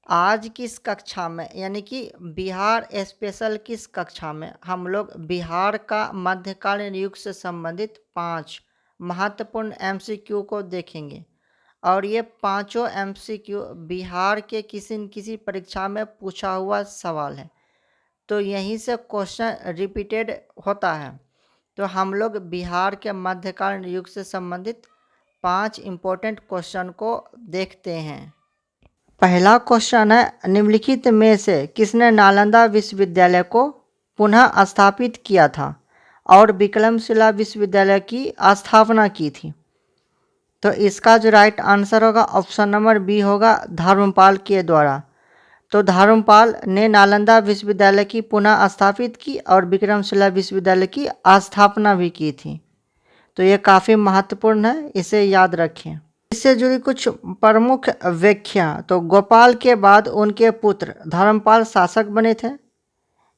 आज किस कक्षा में यानी कि बिहार स्पेशल किस कक्षा में हम लोग बिहार का मध्यकालीन युग से संबंधित 5 महत्वपूर्ण एमसीक्यू को देखेंगे। और ये पांचों एमसीक्यू बिहार के किसी न किसी परीक्षा में पूछा हुआ सवाल है, तो यहीं से क्वेश्चन रिपीटेड होता है। तो हम लोग बिहार के मध्यकालीन युग से संबंधित 5 इम्पोर्टेंट क्वेश्चन को देखते हैं। पहला क्वेश्चन है, निम्नलिखित में से किसने नालंदा विश्वविद्यालय को पुनः स्थापित किया था और विक्रमशिला विश्वविद्यालय की स्थापना की थी? तो इसका जो राइट आंसर होगा ऑप्शन नंबर बी होगा, धर्मपाल के द्वारा। तो धर्मपाल ने नालंदा विश्वविद्यालय की पुनः स्थापित की और विक्रमशिला विश्वविद्यालय की स्थापना भी की थी। तो ये काफ़ी महत्वपूर्ण है, इसे याद रखें। इससे जुड़ी कुछ प्रमुख व्याख्या। तो गोपाल के बाद उनके पुत्र धर्मपाल शासक बने थे।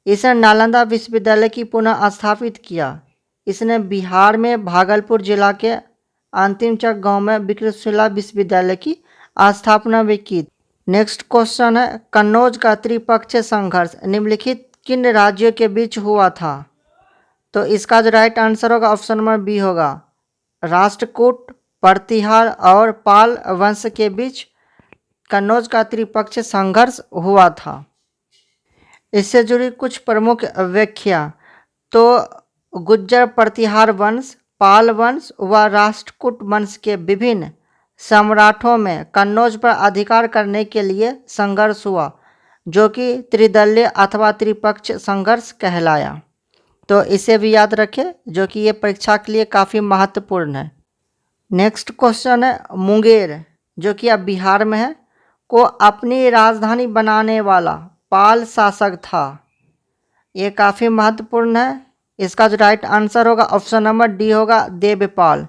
इसने नालंदा विश्वविद्यालय की पुनः स्थापित किया। इसने बिहार में भागलपुर जिला के अंतिमचक गांव में विक्रमशिला विश्वविद्यालय की स्थापना भी की। नेक्स्ट क्वेश्चन है, कन्नौज का त्रिपक्षीय संघर्ष निम्नलिखित किन राज्यों के बीच हुआ था? तो इसका जो राइट आंसर होगा ऑप्शन नंबर बी होगा, राष्ट्रकूट, प्रतिहार और पाल वंश के बीच कन्नौज का त्रिपक्षीय संघर्ष हुआ था। इससे जुड़ी कुछ प्रमुख व्याख्या। तो गुज्जर प्रतिहार वंश, पाल वंश व राष्ट्रकूट वंश के विभिन्न सम्राटों में कन्नौज पर अधिकार करने के लिए संघर्ष हुआ, जो कि त्रिदलीय अथवा त्रिपक्षीय संघर्ष कहलाया। तो इसे भी याद रखें, जो कि ये परीक्षा के लिए काफ़ी महत्वपूर्ण है। नेक्स्ट क्वेश्चन है, मुंगेर जो कि अब बिहार में है को अपनी राजधानी बनाने वाला पाल शासक था। ये काफ़ी महत्वपूर्ण है। इसका जो राइट आंसर होगा ऑप्शन नंबर डी होगा, देवपाल।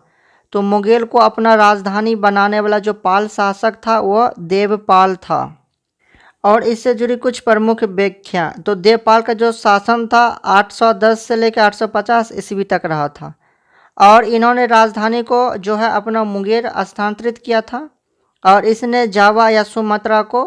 तो मुंगेर को अपना राजधानी बनाने वाला जो पाल शासक था वह देवपाल था। और इससे जुड़ी कुछ प्रमुख व्याख्या। तो देवपाल का जो शासन था 810 से लेकर 850 ईस्वी तक रहा था और इन्होंने राजधानी को जो है अपना मुंगेर स्थानांतरित किया था। और इसने जावा या सुमात्रा को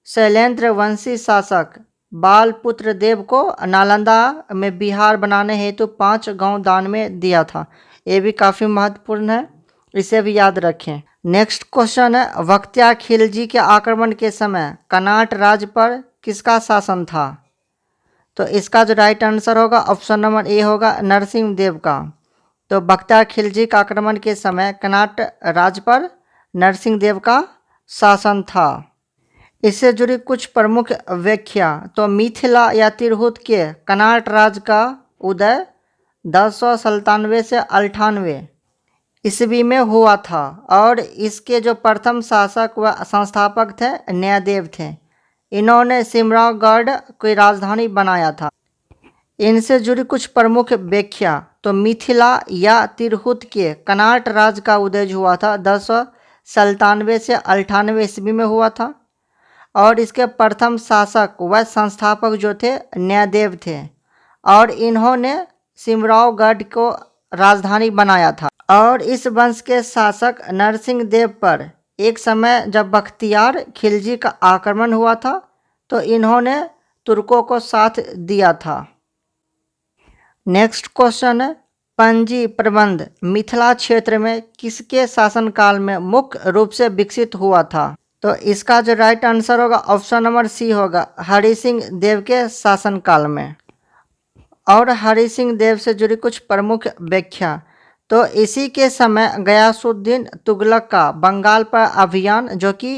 शैलेंद्र वंशी शासक बालपुत्र देव को नालंदा में बिहार बनाने हेतु 5 गांव दान में दिया था। ये भी काफ़ी महत्वपूर्ण है, इसे भी याद रखें। नेक्स्ट क्वेश्चन है, बख्तियार खिलजी के आक्रमण के समय कनाट राज्य पर किसका शासन था? तो इसका जो राइट आंसर होगा ऑप्शन नंबर ए होगा, नरसिंह देव का। तो बख्तियार खिलजी के आक्रमण के समय कनाट राज्य पर नरसिंह देव का शासन था। इससे जुड़ी कुछ प्रमुख व्याख्या। तो मिथिला या तिरहुत के कनाट राज्य का उदय 1097 से 98 ईस्वी में हुआ था और इसके जो प्रथम शासक व संस्थापक थे न्यायदेव थे। इन्होंने सिमरावगढ़ की राजधानी बनाया था। इनसे जुड़ी कुछ प्रमुख व्याख्या। तो मिथिला या तिरहुत के कनाट राज्य का उदय हुआ था 1097 से 98 ईस्वी में हुआ था और इसके प्रथम शासक व संस्थापक जो थे न्यायदेव थे और इन्होंने सिमरावगढ़ को राजधानी बनाया था। और इस वंश के शासक नरसिंह देव पर एक समय जब बख्तियार खिलजी का आक्रमण हुआ था तो इन्होंने तुर्कों को साथ दिया था। नेक्स्ट क्वेश्चन है, पंजी प्रबंध मिथिला क्षेत्र में किसके शासनकाल में मुख्य रूप से विकसित हुआ था? तो इसका जो राइट आंसर होगा ऑप्शन नंबर सी होगा, हरि सिंह देव के शासनकाल में। और हरि सिंह देव से जुड़ी कुछ प्रमुख व्याख्या। तो इसी के समय गयासुद्दीन तुगलक का बंगाल पर अभियान जो कि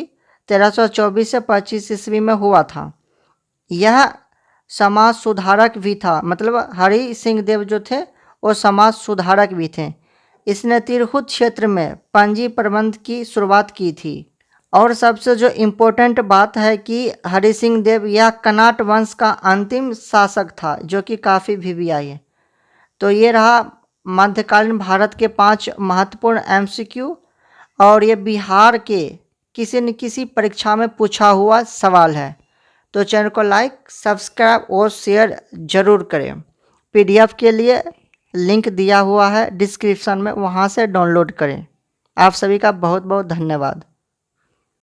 1324 से 25 ईस्वी में हुआ था, यह समाज सुधारक भी था। मतलब हरि सिंह देव जो थे वो समाज सुधारक भी थे। इसने तिरहुत क्षेत्र में पंजी प्रबंध की शुरुआत की थी। और सबसे जो इम्पोर्टेंट बात है कि हरि सिंह देव यह कनाट वंश का अंतिम शासक था, जो कि काफ़ी वीवीआई है। तो ये रहा मध्यकालीन भारत के 5 महत्वपूर्ण एमसीक्यू और ये बिहार के किसी न किसी परीक्षा में पूछा हुआ सवाल है। तो चैनल को लाइक, सब्सक्राइब और शेयर ज़रूर करें। पीडीएफ के लिए लिंक दिया हुआ है डिस्क्रिप्शन में, वहाँ से डाउनलोड करें। आप सभी का बहुत बहुत धन्यवाद।